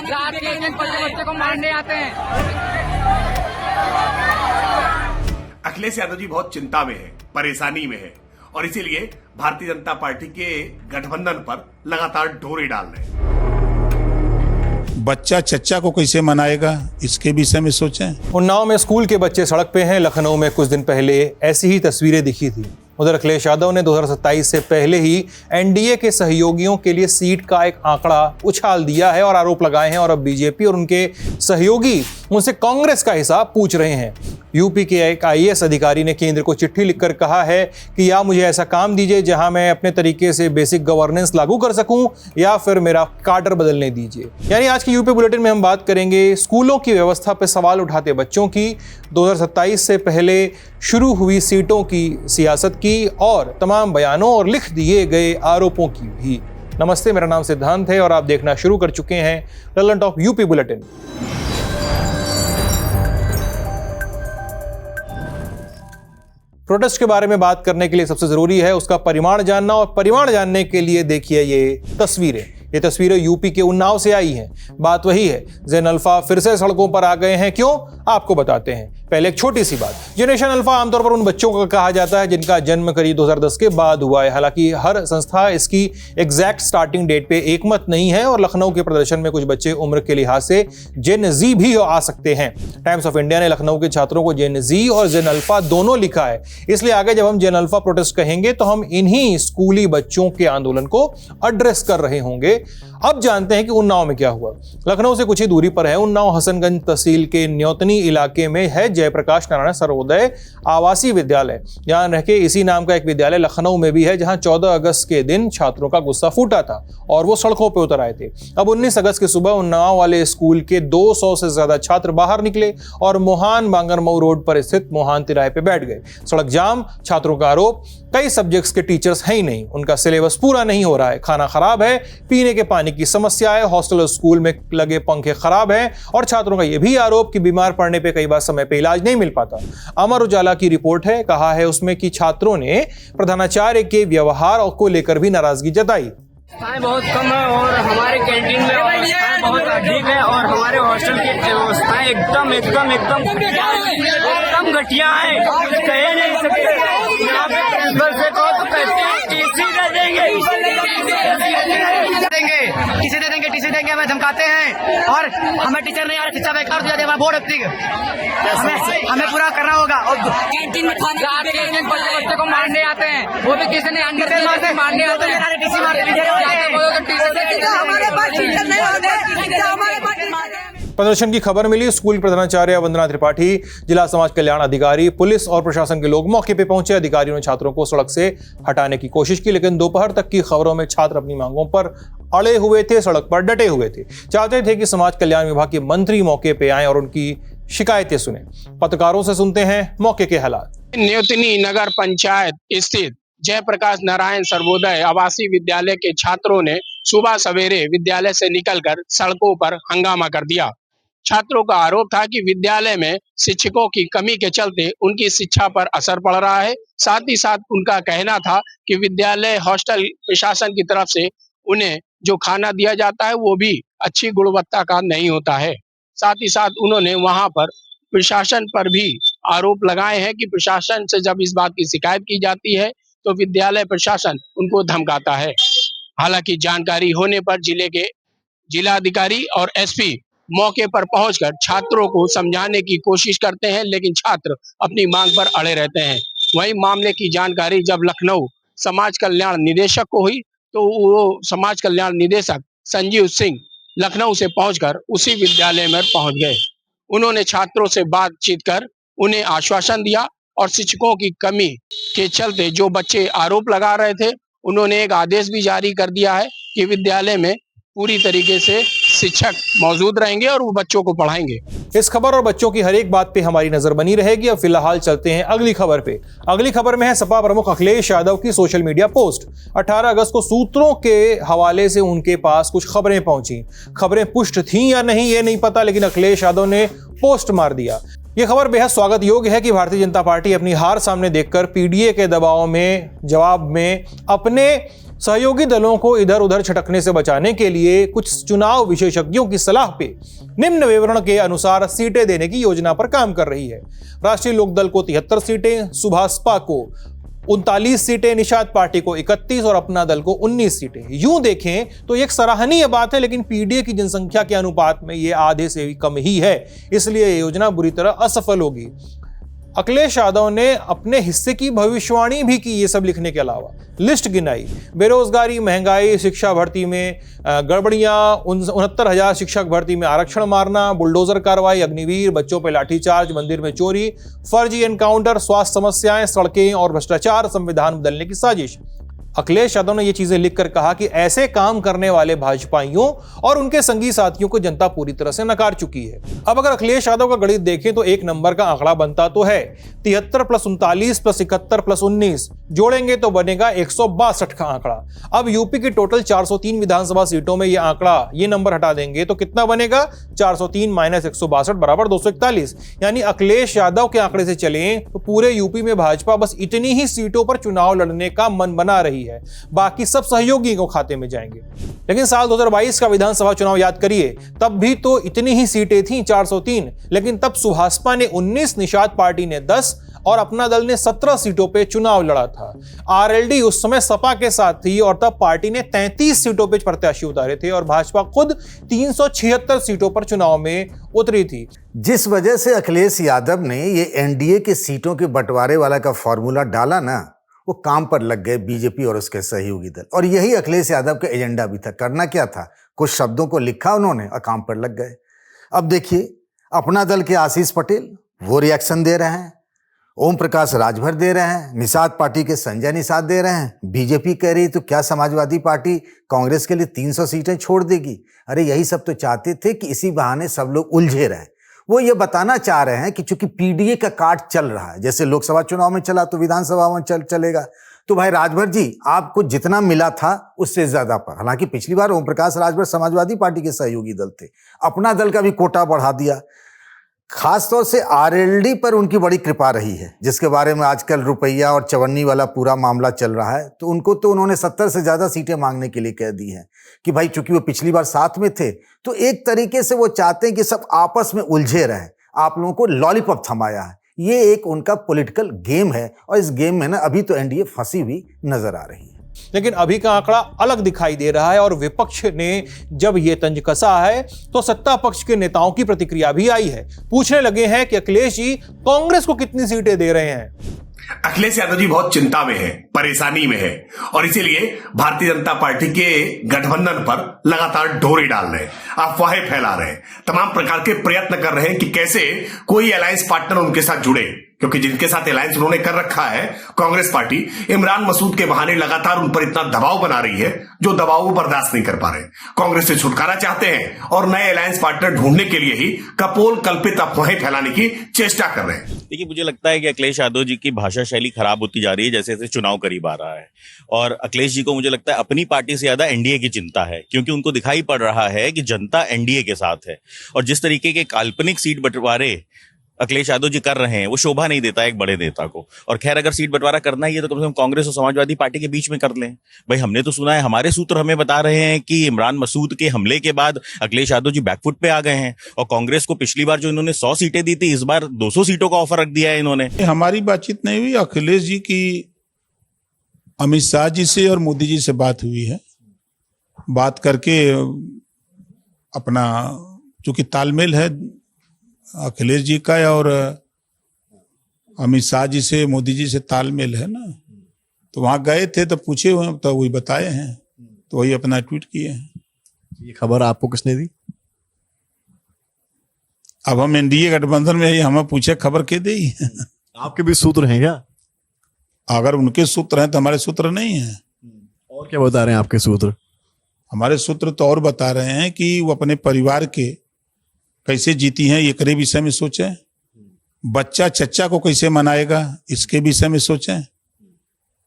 रात के 1 बजे बच्चे को मारने आते हैं। अखिलेश यादव जी बहुत चिंता में है, परेशानी में है और इसीलिए भारतीय जनता पार्टी के गठबंधन पर लगातार डोरी डाल रहे हैं। बच्चा चच्चा को कैसे मनाएगा, इसके विषय में सोचें। उन्नाव में स्कूल के बच्चे सड़क पे हैं। लखनऊ में कुछ दिन पहले ऐसी ही तस्वीरें दिखी थी। उधर अखिलेश यादव ने 2027 से पहले ही एनडीए के सहयोगियों के लिए सीट का एक आंकड़ा उछाल दिया है और आरोप लगाए हैं और अब बीजेपी और उनके सहयोगी उनसे कांग्रेस का हिसाब पूछ रहे हैं। यूपी के एक आईएएस अधिकारी ने केंद्र को चिट्ठी लिखकर कहा है कि या मुझे ऐसा काम दीजिए जहां मैं अपने तरीके से बेसिक गवर्नेंस लागू कर सकूं या फिर मेरा काडर बदलने दीजिए। यानी आज की यूपी बुलेटिन में हम बात करेंगे स्कूलों की व्यवस्था पर सवाल उठाते बच्चों की, 2027 से पहले शुरू हुई सीटों की सियासत की और तमाम बयानों और लिख दिए गए आरोपों की भी। नमस्ते, मेरा नाम सिद्धांत है और आप देखना शुरू कर चुके हैं Lalan top UP bulletin. Protest के बारे में बात करने के लिए सबसे जरूरी है उसका परिमाण जानना और परिमाण जानने के लिए देखिए ये तस्वीरें। ये तस्वीरें यूपी के उन्नाव से आई हैं। बात वही है, ज़ेन अल्फा फिर से सड़कों पर आ गए हैं। क्यों, आपको बताते हैं। पहले एक छोटी सी बात, जनरेशन अल्फा आमतौर पर उन बच्चों का कहा जाता है जिनका जन्म करीब 2010 के बाद हुआ है। हालांकि हर संस्था इसकी एग्जैक्ट स्टार्टिंग डेट पे एकमत नहीं है और लखनऊ के प्रदर्शन में कुछ बच्चे उम्र के लिहाज से जेन जी भी आ सकते हैं। टाइम्स ऑफ इंडिया ने लखनऊ के छात्रों को जेन जी और जेन अल्फा दोनों लिखा है। इसलिए आगे जब हम जेन अल्फा प्रोटेस्ट कहेंगे तो हम इन्हीं स्कूली बच्चों के आंदोलन को एड्रेस कर रहे होंगे। अब जानते हैं कि उन्नाव में क्या हुआ। लखनऊ से कुछ ही दूरी पर है उन्नाव। हसनगंज तहसील के न्योतनी इलाके में है जयप्रकाश नारायण सर्वोदय आवासीय विद्यालय। यहाँ रह के इसी नाम का एक विद्यालय लखनऊ में भी है जहाँ 14 अगस्त के दिन छात्रों का गुस्सा फूटा था और वो सड़कों पर उतर आए थे। अब 19 अगस्त की सुबह उन्नाव वाले स्कूल के 200 से ज्यादा छात्र बाहर निकले और मोहान बांगरमऊ रोड पर स्थित मोहान तिराहे पे बैठ गए। सड़क जाम, छात्रों का आरोप कई सब्जेक्ट्स के टीचर्स हैं ही नहीं, उनका सिलेबस पूरा नहीं हो रहा है, खाना खराब है, पीने के पानी की समस्या है, हॉस्टल और स्कूल में लगे पंखे खराब हैं और छात्रों का यह भी आरोप कि बीमार पड़ने पे कई बार समय पे इलाज नहीं मिल पाता। अमर उजाला की रिपोर्ट है, कहा है उसमें कि छात्रों ने प्रधानाचार्य के व्यवहार को लेकर भी नाराजगी जताई। बहुत कम है और हमारे कैंटीन में व्यवस्थाएं बहुत अधिक है और हमारे हॉस्टल की व्यवस्थाएं एकदम घटिया है, कह नहीं सकते। यहाँ पे प्रिंसिपल से कहो तो कहते हैं टीसी दे देंगे, टीसी दे देंगे, टीसी देंगे, हमें धमकाते हैं और हमें टीचर नहीं आ रहा, शिक्षा बेकार हो जाती है, बोर्ड हमें पूरा करना होगा। और कैंटीन में खाना रात के 1 बजे बच्चे को मारने आते हैं, वो भी किसी ने अंडर मारने आते हैं। प्रदर्शन की खबर मिली, स्कूल प्रधानाचार्य वंदना त्रिपाठी, जिला समाज कल्याण अधिकारी, पुलिस और प्रशासन के लोग मौके पे पहुंचे। अधिकारियों ने छात्रों को सड़क से हटाने की कोशिश की, लेकिन दोपहर तक की खबरों में छात्र अपनी मांगों पर अड़े हुए थे, सड़क पर डटे हुए थे, चाहते थे कि समाज कल्याण विभाग के मंत्री मौके पे आए और उनकी शिकायतें सुने। पत्रकारों से सुनते हैं मौके के हालात। न्योतनी नगर पंचायत स्थित जयप्रकाश नारायण सर्वोदय आवासीय विद्यालय के छात्रों ने सुबह सवेरे विद्यालय से निकलकर सड़कों पर हंगामा कर दिया। छात्रों का आरोप था कि विद्यालय में शिक्षकों की कमी के चलते उनकी शिक्षा पर असर पड़ रहा है। साथ ही साथ उनका कहना था कि विद्यालय हॉस्टल प्रशासन की तरफ से उन्हें जो खाना दिया जाता है वो भी अच्छी गुणवत्ता का नहीं होता है। साथ ही साथ उन्होंने वहां पर प्रशासन पर भी आरोप लगाए हैं कि प्रशासन से जब इस बात की शिकायत की जाती है तो विद्यालय प्रशासन उनको धमकाता है। हालांकि जानकारी होने पर जिले के जिलाधिकारी और एसपी मौके पर पहुंचकर छात्रों को समझाने की कोशिश करते हैं, लेकिन छात्र अपनी मांग पर अड़े रहते हैं। वहीं मामले की जानकारी जब लखनऊ समाज कल्याण निदेशक को हुई तो वो समाज कल्याण निदेशक संजीव सिंह लखनऊ से पहुंचकर उसी विद्यालय में पहुंच गए। उन्होंने छात्रों से बातचीत कर उन्हें आश्वासन दिया और शिक्षकों की कमी के चलते जो बच्चे आरोप लगा रहे थे उन्होंने एक आदेश भी जारी कर दिया है कि विद्यालय में पूरी तरीके से शिक्षक मौजूद रहेंगे और वो बच्चों को पढ़ाएंगे। इस खबर और बच्चों की हर एक बात पे हमारी नजर बनी रहेगी। अब फिलहाल चलते हैं अगली खबर पे। अगली खबर में है सपा प्रमुख अखिलेश यादव की सोशल मीडिया पोस्ट। 18 अगस्त को सूत्रों के हवाले से उनके पास कुछ खबरें पहुंची। खबरें पुष्ट थीं या नहीं ये नहीं पता, लेकिन अखिलेश यादव ने पोस्ट मार दिया। यह खबर बेहद स्वागत योग्य है कि भारतीय जनता पार्टी अपनी हार सामने देखकर पीडीए के दबाव में जवाब में अपने सहयोगी दलों को इधर उधर छटकने से बचाने के लिए कुछ चुनाव विशेषज्ञों की सलाह पे निम्न विवरण के अनुसार सीटें देने की योजना पर काम कर रही है। राष्ट्रीय लोकदल को 73 सीटें, सुभाषपा को 39 सीटें, निषाद पार्टी को 31 और अपना दल को 19 सीटें। यूं देखें तो एक सराहनीय बात है, लेकिन पीडीए की जनसंख्या के अनुपात में ये आधे से भी कम ही है, इसलिए ये योजना बुरी तरह असफल होगी। अखिलेश यादव ने अपने हिस्से की भविष्यवाणी भी की, ये सब लिखने के अलावा लिस्ट गिनाई। बेरोजगारी, महंगाई, शिक्षा भर्ती में गड़बड़ियां, 69,000 शिक्षक भर्ती में आरक्षण मारना, बुलडोजर कार्रवाई, अग्निवीर, बच्चों पर लाठीचार्ज, मंदिर में चोरी, फर्जी एनकाउंटर, स्वास्थ्य समस्याएं, सड़कें और भ्रष्टाचार, संविधान बदलने की साजिश। अखिलेश यादव ने ये चीजें लिखकर कहा कि ऐसे काम करने वाले भाजपाइयों और उनके संगी साथियों को जनता पूरी तरह से नकार चुकी है। अब अगर अखिलेश यादव का गणित देखें तो एक नंबर का आंकड़ा बनता तो है 73 + 39 + 71 + 19 जोड़ेंगे तो बनेगा 162 का आंकड़ा। अब यूपी की टोटल 403 विधानसभा सीटों में ये नंबर हटा देंगे तो कितना बनेगा? 403 - 162 = 241। यानी अखिलेश यादव के आंकड़े से चलें तो पूरे यूपी में भाजपा बस इतनी ही सीटों पर चुनाव लड़ने का मन बना रही है, बाकी सब सहयोगी को खाते में जाएंगे। लेकिन साल 2022 का विधानसभा चुनाव याद करिए, तब भी तो इतनी ही सीटें थीं, 403, लेकिन तब सुभाषपा ने 19, निषाद पार्टी ने 10 और अपना दल ने 17 सीटों पे चुनाव लड़ा था। आरएलडी उस समय सपा के साथ थी और तब पार्टी ने 33 सीटों पे प्रत्याशी उतारे थे और भाजपा खुद 376 सीटों पर चुनाव में उतरी थी। जिस वजह से अखिलेश यादव ने ये एनडीए के सीटों के बंटवारे वाला का फॉर्मूला डाला ना, वो काम पर लग गए बीजेपी और उसके सहयोगी दल। और यही अखिलेश यादव का एजेंडा भी था। करना क्या था? कुछ शब्दों को लिखा उन्होंने और काम पर लग गए। अब देखिए, अपना दल के आशीष पटेल वो रिएक्शन दे रहे हैं, ओम प्रकाश राजभर दे रहे हैं, निषाद पार्टी के संजय निषाद दे रहे हैं। बीजेपी कह रही तो क्या समाजवादी पार्टी कांग्रेस के लिए 300 सीटें छोड़ देगी? अरे यही सब तो चाहते थे कि इसी बहाने सब लोग उलझे रहे। वो ये बताना चाह रहे हैं कि चूंकि पीडीए का काट चल रहा है, जैसे लोकसभा चुनाव में चला तो विधानसभा में चलेगा, तो भाई राजभर जी आपको जितना मिला था उससे ज्यादा पर। हालांकि पिछली बार ओम प्रकाश राजभर समाजवादी पार्टी के सहयोगी दल थे, अपना दल का भी कोटा बढ़ा दिया। खासतौर से आरएलडी पर उनकी बड़ी कृपा रही है, जिसके बारे में आजकल रुपया और चवन्नी वाला पूरा मामला चल रहा है। तो उनको तो उन्होंने 70 से ज्यादा सीटें मांगने के लिए कह दी हैं कि भाई चूंकि वो पिछली बार साथ में थे तो एक तरीके से वो चाहते हैं कि सब आपस में उलझे रहें। आप लोगों को लॉलीपॉप थमाया है, ये एक उनका पॉलिटिकल गेम है और इस गेम में ना अभी तो एनडीए फंसी हुई नजर आ रही है। लेकिन अभी का आंकड़ा अलग दिखाई दे रहा है और विपक्ष ने जब ये तंज कसा है तो सत्ता पक्ष के नेताओं की प्रतिक्रिया भी आई है। पूछने लगे हैं कि अखिलेश जी कांग्रेस को कितनी सीटें दे रहे हैं। अखिलेश यादव जी बहुत चिंता में है, परेशानी में है और इसीलिए भारतीय जनता पार्टी के गठबंधन पर लगातार डोरी डाल रहे हैं, अफवाहें फैला रहे हैं, तमाम प्रकार के प्रयत्न कर रहे हैं कि कैसे कोई अलायंस पार्टनर उनके साथ जुड़े, क्योंकि जिनके साथ अलायंस उन्होंने कर रखा है कांग्रेस पार्टी, इमरान मसूद के बहाने लगातार उन पर इतना दबाव बना रही है जो दबाव वो बर्दाश्त नहीं कर पा रहे। कांग्रेस से छुटकारा चाहते हैं और नए अलायंस पार्टनर ढूंढने के लिए ही कपोल कल्पित अफवाहें फैलाने की चेष्टा कर रहे हैं। देखिए, मुझे लगता है कि अखिलेश यादव जी की भाषा शैली खराब होती जा रही है जैसे जैसे चुनाव करीब आ रहा है। और अखिलेश जी को मुझे लगता है अपनी पार्टी से ज्यादा एनडीए की चिंता है, क्योंकि उनको दिखाई पड़ रहा है कि जनता एनडीए के साथ है और जिस तरीके के काल्पनिक सीट बंटवारे अखिलेश यादव जी कर रहे हैं वो शोभा नहीं देता एक बड़े नेता को। और खैर, अगर सीट बंटवारा करना ही है तो कम से कम कांग्रेस और समाजवादी पार्टी के बीच में कर लें। भाई हमने तो सुना है, हमारे सूत्र हमें बता रहे हैं कि इमरान मसूद के हमले के बाद अखिलेश यादव जी बैकफुट पे आ गए हैं और कांग्रेस को पिछली बार जो इन्होंने 100 सीटें दी थी, इस बार 200 सीटों का ऑफर रख दिया है इन्होंने। हमारी बातचीत नहीं हुई, अखिलेश जी की अमित शाह जी से और मोदी जी से बात हुई है। बात करके अपना चूंकि तालमेल है अखिलेश जी का और अमित शाह जी से, मोदी जी से तालमेल है ना, तो वहां गए थे तो पूछे हुए तो वही बताए हैं, तो वही अपना ट्वीट किए हैं। ये खबर आपको किसने दी? अब हम एनडीए गठबंधन में हमें पूछे खबर के दी। आपके भी सूत्र हैं क्या? अगर उनके सूत्र हैं तो हमारे सूत्र नहीं है। और क्या बता रहे हैं आपके सूत्र? हमारे सूत्र तो और बता रहे हैं कि वो अपने परिवार के कैसे जीती हैं ये विषय में सोचें, बच्चा चच्चा को कैसे मनाएगा इसके विषय में सोचें।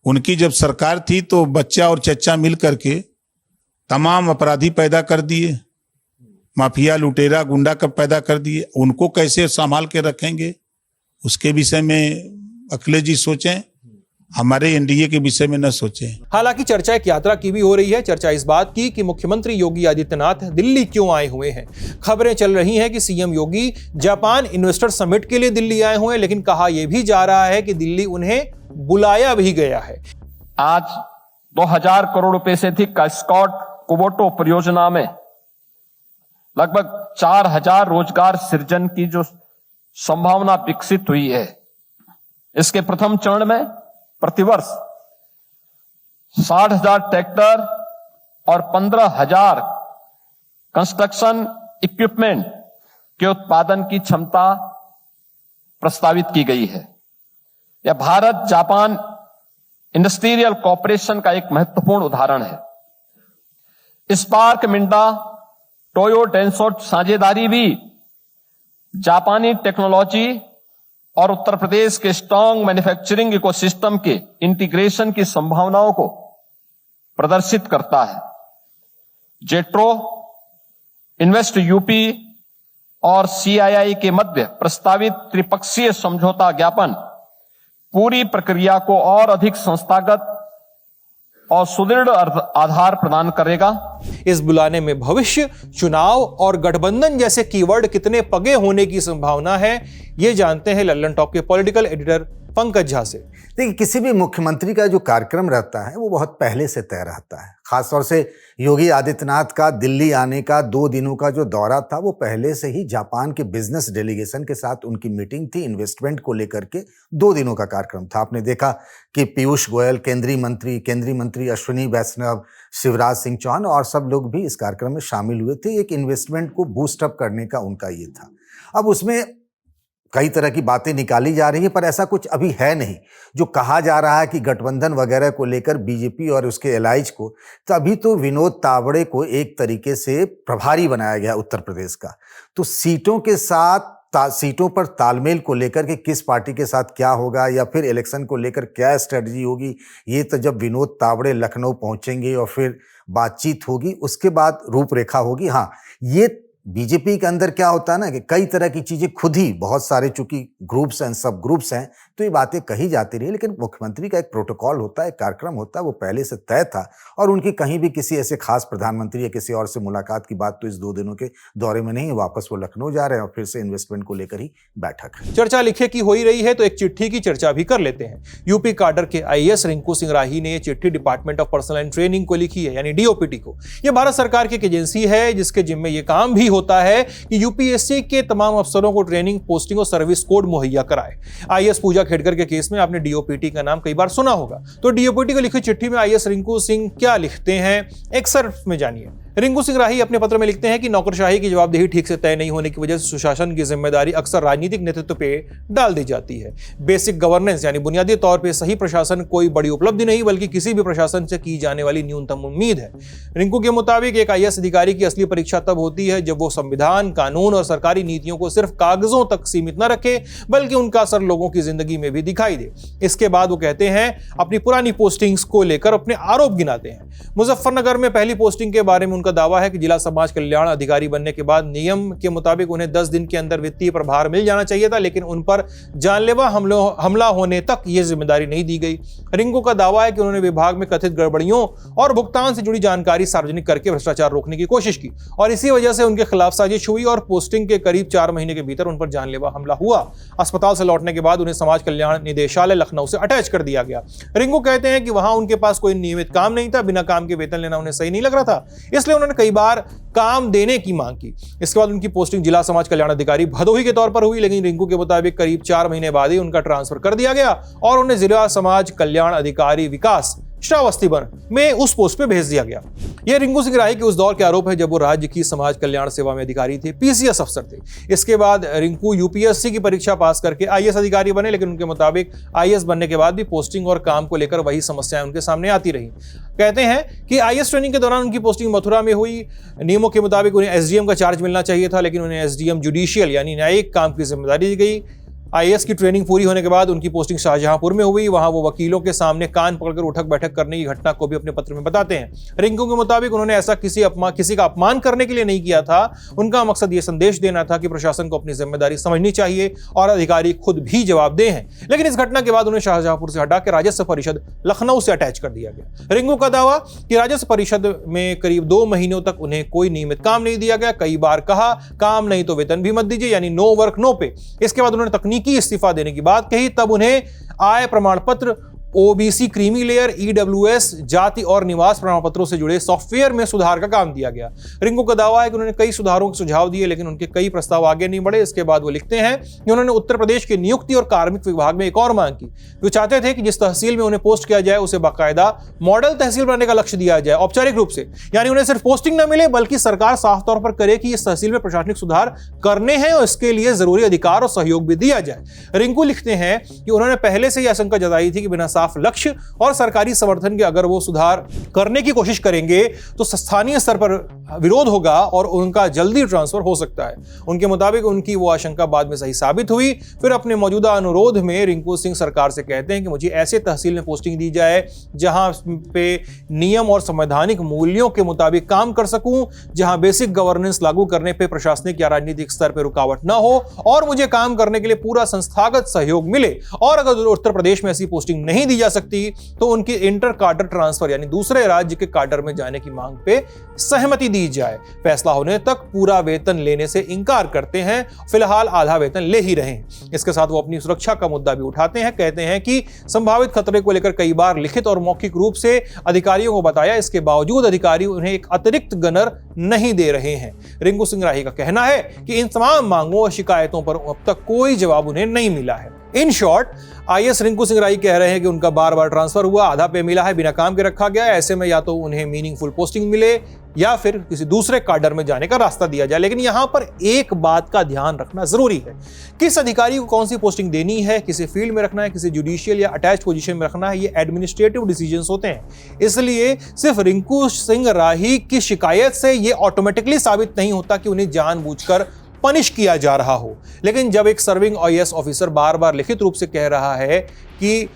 उनकी जब सरकार थी तो बच्चा और चच्चा मिल करके तमाम अपराधी पैदा कर दिए, माफिया, लुटेरा, गुंडा कब पैदा कर दिए, उनको कैसे संभाल के रखेंगे उसके विषय में अखिलेश जी सोचें। हमारे एनडीए के विषय में न सोचें। हालांकि चर्चा एक यात्रा की भी हो रही है। चर्चा इस बात की कि मुख्यमंत्री योगी आदित्यनाथ दिल्ली क्यों आए हुए हैं। खबरें चल रही हैं कि सीएम योगी जापान इन्वेस्टर समिट के लिए दिल्ली आए हुए हैं, लेकिन कहा यह भी जा रहा है कि दिल्ली उन्हें बुलाया भी गया है। आज 2000 करोड़ रुपए से अधिक का स्कॉट कुबोटो परियोजना में लगभग 4000 रोजगार सृजन की जो संभावना विकसित हुई है। इसके प्रथम चरण में प्रतिवर्ष 60,000 ट्रैक्टर और 15,000 कंस्ट्रक्शन इक्विपमेंट के उत्पादन की क्षमता प्रस्तावित की गई है। यह भारत जापान इंडस्ट्रियल कॉर्पोरेशन का एक महत्वपूर्ण उदाहरण है। स्पार्क मिंडा टोयो डेंसोट साझेदारी भी जापानी टेक्नोलॉजी और उत्तर प्रदेश के स्ट्रांग मैन्युफैक्चरिंग इकोसिस्टम के इंटीग्रेशन की संभावनाओं को प्रदर्शित करता है। जेट्रो, इन्वेस्ट यूपी और सीआईआई के मध्य प्रस्तावित त्रिपक्षीय समझौता ज्ञापन पूरी प्रक्रिया को और अधिक संस्थागत और सुदृढ़ आधार प्रदान करेगा। इस बुलाने में भविष्य, चुनाव और गठबंधन जैसे कीवर्ड कितने पगे होने की संभावना है, ये जानते हैं लल्लन टॉप के पॉलिटिकल एडिटर पंकज झा से। देखिए, किसी भी मुख्यमंत्री का जो कार्यक्रम रहता है वो बहुत पहले से तय रहता है। खासतौर से योगी आदित्यनाथ का दिल्ली आने का 2 दिनों का जो दौरा था वो पहले से ही जापान के बिजनेस डेलीगेशन के साथ उनकी मीटिंग थी। इन्वेस्टमेंट को लेकर के 2 दिनों का कार्यक्रम था। आपने देखा कि पीयूष गोयल, केंद्रीय मंत्री अश्विनी वैष्णव, शिवराज सिंह चौहान और सब लोग भी इस कार्यक्रम में शामिल हुए थे। एक इन्वेस्टमेंट को बूस्टअप करने का उनका ये था। अब उसमें कई तरह की बातें निकाली जा रही है, पर ऐसा कुछ अभी है नहीं। जो कहा जा रहा है कि गठबंधन वगैरह को लेकर बीजेपी और उसके एलाइज को, तो अभी तो विनोद तावड़े को एक तरीके से प्रभारी बनाया गया उत्तर प्रदेश का। तो सीटों के साथ सीटों पर तालमेल को लेकर के किस पार्टी के साथ क्या होगा या फिर इलेक्शन को लेकर क्या स्ट्रेटजी होगी, ये तो जब विनोद तावड़े लखनऊ पहुंचेंगे और फिर बातचीत होगी उसके बाद रूपरेखा होगी। हाँ, ये बीजेपी के अंदर क्या होता है ना कि कई तरह की चीजें खुद ही बहुत सारे चूंकि ग्रुप्स हैं, सब ग्रुप्स हैं, तो ये बातें कही जाती रही। लेकिन मुख्यमंत्री का एक प्रोटोकॉल होता है, एक कार्यक्रम होता है, वो पहले से तय था और उनकी कहीं भी किसी ऐसे खास प्रधानमंत्री या किसी और से मुलाकात की बात तो इस 2 दिनों के दौरे में नहीं है। वापस वो लखनऊ जा रहे हैं और फिर से इन्वेस्टमेंट को लेकर ही बैठक है। चर्चा लिखे की हो ही रही है तो एक चिट्ठी की चर्चा भी कर लेते हैं। यूपी काडर के आईएएस रिंकू सिंह राही ने यह चिट्ठी department of personal and training को लिखी है, यानी डीओपीटी को। यह भारत सरकार की एक एजेंसी है जिसके जिम्मे यह काम भी होता है कि यूपीएससी के तमाम अफसरों को ट्रेनिंग, पोस्टिंग और सर्विस कोड मुहैया कराए। आईएएस पूजा खेड़कर के केस में आपने डीओपीटी का नाम कई बार सुना होगा। तो डीओपीटी को लिखी चिट्ठी में आईएएस रिंकू सिंह क्या लिखते हैं, एक्सर्प्ट में जानिए। रिंकू सिंह राही अपने पत्र में लिखते हैं कि नौकरशाही की जवाबदेही ठीक से तय नहीं होने की वजह से सुशासन की जिम्मेदारी अक्सर राजनीतिक नेतृत्व पे डाल दी जाती है। बेसिक गवर्नेंस यानी बुनियादी तौर पे सही प्रशासन कोई बड़ी उपलब्धि नहीं बल्कि किसी भी प्रशासन से की जाने वाली न्यूनतम उम्मीद है। रिंकू के मुताबिक एक आईएएस अधिकारी की असली परीक्षा तब होती है जब वो संविधान, कानून और सरकारी नीतियों को सिर्फ कागजों तक सीमित न रखे बल्कि उनका असर लोगों की जिंदगी में भी दिखाई दे। इसके बाद वो कहते हैं अपनी पुरानी पोस्टिंग्स को लेकर अपने आरोप गिनाते हैं। मुजफ्फरनगर में पहली पोस्टिंग के बारे में उनका दावा है कि जिला समाज कल्याण अधिकारी बनने के बाद नियम के मुताबिक उन्हें 10 दिन के अंदर वित्तीय प्रभार मिल जाना चाहिए था, लेकिन उन पर जानलेवा हमला होने तक यह जिम्मेदारी नहीं दी गई। रिंकू का दावा है कि उन्होंने विभाग में कथित गड़बड़ियों और भुगतान से जुड़ी जानकारी सार्वजनिक करके भ्रष्टाचार रोकने की कोशिश की और इसी वजह से उनके खिलाफ साजिश हुई और पोस्टिंग के करीब 4 महीने के भीतर उन पर जानलेवा हमला हुआ। अस्पताल से लौटने के बाद उन्हें समाज कल्याण निदेशालय लखनऊ से अटैच कर दिया गया। रिंकू कहते हैं कि वहां उनके पास कोई नियमित काम नहीं था, बिना काम के वेतन लेना उन्हें सही नहीं लग रहा था, इसलिए उन्होंने कई बार काम देने की मांग की। इसके बाद उनकी पोस्टिंग जिला समाज कल्याण अधिकारी भदोही के तौर पर हुई, लेकिन रिंकू के मुताबिक करीब 4 महीने बाद ही उनका ट्रांसफर कर दिया गया और उन्हें जिला समाज कल्याण अधिकारी विकास श्रावस्तीवन में उस पोस्ट पे भेज दिया गया। यह रिंकू सिंह राही के उस दौर के आरोप है जब वो राज्य की समाज कल्याण सेवा में अधिकारी थे, पीसीएस अफसर थे। इसके बाद रिंकू यूपीएससी की परीक्षा पास करके आईएएस अधिकारी बने, लेकिन उनके मुताबिक आईएएस बनने के बाद भी पोस्टिंग और काम को लेकर वही समस्याएं उनके सामने आती रही। कहते हैं कि आईएएस ट्रेनिंग के दौरान उनकी पोस्टिंग मथुरा में हुई। नियमों के मुताबिक उन्हें एसडीएम का चार्ज मिलना चाहिए था, लेकिन उन्हें एसडीएम जुडिशियल यानी न्यायिक काम की जिम्मेदारी दी गई। आईएएस की ट्रेनिंग पूरी होने के बाद उनकी पोस्टिंग शाहजहांपुर में हुई। वहां वो वकीलों के सामने कान पकड़कर उठक बैठक करने की घटना को भी अपने पत्र में बताते हैं। रिंकू के मुताबिक उन्होंने ऐसा किसी का अपमान करने के लिए नहीं किया था। उनका मकसद ये संदेश देना था कि प्रशासन को अपनी जिम्मेदारी समझनी चाहिए और अधिकारी खुद भी जवाबदेह हैं। लेकिन इस घटना के बाद उन्हें शाहजहांपुर से हटा के राजस्व परिषद लखनऊ से अटैच कर दिया गया। रिंकू का दावा कि राजस्व परिषद में करीब 2 महीनों तक उन्हें कोई नियमित काम नहीं दिया गया। कई बार कहा काम नहीं तो वेतन भी मत दीजिए, यानी नो वर्क नो पे। इसके बाद उन्होंने तकनीकी इस्तीफा देने की बात कही। तब उन्हें आय प्रमाण पत्र, ओबीसी क्रीमी लेयर, ईडब्ल्यूएस, जाति और निवास प्रमाण पत्रों से जुड़े सॉफ्टवेयर में सुधार का काम दिया गया। रिंकू का दावा है कि उन्होंने कई सुधारों के सुझाव दिए, लेकिन उनके कई प्रस्ताव आगे नहीं बढ़े। इसके बाद वो लिखते हैं कि उन्होंने उत्तर प्रदेश के नियुक्ति और कार्मिक विभाग में एक और मांग की। वो चाहते थे कि जिस तहसील में उन्हें पोस्ट किया जाए उसे बाकायदा मॉडल तहसील बनाने का लक्ष्य दिया जाए, औपचारिक रूप से। यानी उन्हें सिर्फ पोस्टिंग न मिले, बल्कि सरकार साफ तौर पर करे कि इस तहसील में प्रशासनिक सुधार करने हैं और इसके लिए जरूरी अधिकार और सहयोग भी दिया जाए। रिंकू लिखते हैं कि उन्होंने पहले से ही आशंका जताई थी कि बिना साफ लक्ष्य और सरकारी समर्थन के अगर वो सुधार करने की कोशिश करेंगे तो स्थानीय स्तर पर विरोध होगा और उनका जल्दी ट्रांसफर हो सकता है। उनके मुताबिक उनकी वो आशंका बाद में सही साबित हुई। फिर अपने मौजूदा अनुरोध में रिंकू सिंह सरकार से कहते हैं कि मुझे ऐसे तहसील में पोस्टिंग दी जाए जहां पे नियम और संवैधानिक मूल्यों के मुताबिक काम कर सकूं, जहां बेसिक गवर्नेंस लागू करने पे प्रशासनिक या राजनीतिक स्तर पर रुकावट ना हो और मुझे काम करने के लिए पूरा संस्थागत सहयोग मिले। और अगर उत्तर प्रदेश में ऐसी पोस्टिंग नहीं दी जा सकती तो उनकी इंटर कार्डर ट्रांसफर यानी दूसरे राज्य के कार्डर में जाने की मांग पे सहमति दी जाए। फैसला होने तक पूरा वेतन लेने से इंकार करते हैं, फिलहाल आधा वेतन ले ही रहे हैं। इसके साथ वो अपनी सुरक्षा का मुद्दा भी उठाते हैं। कहते हैं कि संभावित खतरे को लेकर कई बार लिखित और मौखिक रूप से अधिकारियों को बताया, इसके बावजूद अधिकारी उन्हें एक अतिरिक्त गनर नहीं दे रहे हैं। रिंकू सिंह राही का कहना है कि इन तमाम मांगों और शिकायतों पर अब तक कोई जवाब उन्हें नहीं मिला है। In short, IAS Rinku Singh Rahi कह रहे हैं कि उनका बार बार ट्रांसफर हुआ, आधा पे मिला है, बिना काम के रखा गया। ऐसे में या तो उन्हें मीनिंगफुल पोस्टिंग मिले या फिर किसी दूसरे कार्डर में जाने का रास्ता दिया जाए। लेकिन यहां पर एक बात का ध्यान रखना जरूरी है, किस अधिकारी को कौन सी पोस्टिंग देनी है, किसी फील्ड में रखना है, किसी जुडिशियल या अटैच पोजीशन में रखना है, ये एडमिनिस्ट्रेटिव डिसीजंस होते हैं। इसलिए सिर्फ रिंकू सिंह राही की शिकायत से ये ऑटोमेटिकली साबित नहीं होता कि उन्हें जानबूझकर पनिश किया जा रहा हो। लेकिन जब एक सर्विंग आईएएस ऑफिसर बार बार लिखित रूप से कह रहा है कि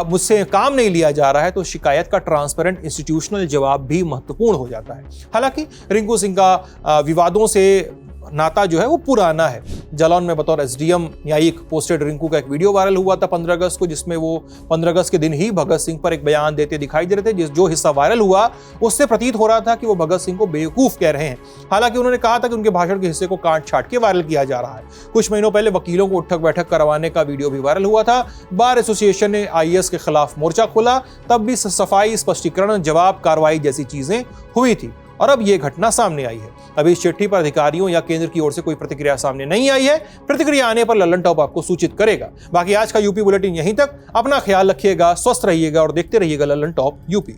मुझसे काम नहीं लिया जा रहा है, तो शिकायत का ट्रांसपेरेंट इंस्टीट्यूशनल जवाब भी महत्वपूर्ण हो जाता है। हालांकि रिंकू सिंह का विवादों से नाता जो है वो पुराना है। जालौन में बतौर एसडीएम न्यायिक पोस्टेड रिंकू का एक वीडियो वायरल हुआ था 15 अगस्त को, जिसमें वो 15 अगस्त के दिन ही भगत सिंह पर एक बयान देते दिखाई दे रहे थे। जो हिस्सा वायरल हुआ उससे प्रतीत हो रहा था कि वो भगत सिंह को बेवकूफ कह रहे हैं। हालांकि उन्होंने कहा था कि उनके भाषण के हिस्से को काट छाट के वायरल किया जा रहा है। कुछ महीनों पहले वकीलों को उठक बैठक करवाने का वीडियो भी वायरल हुआ था। बार एसोसिएशन ने आईएएस के खिलाफ मोर्चा खोला, तब भी सफाई, स्पष्टीकरण, जवाब, कार्रवाई जैसी चीजें हुई थी। और अब यह घटना सामने आई है। अभी इस चिट्ठी पर अधिकारियों या केंद्र की ओर से कोई प्रतिक्रिया सामने नहीं आई है। प्रतिक्रिया आने पर लल्लन टॉप आपको सूचित करेगा। बाकी आज का यूपी बुलेटिन यहीं तक। अपना ख्याल रखिएगा, स्वस्थ रहिएगा और देखते रहिएगा लल्लन टॉप यूपी।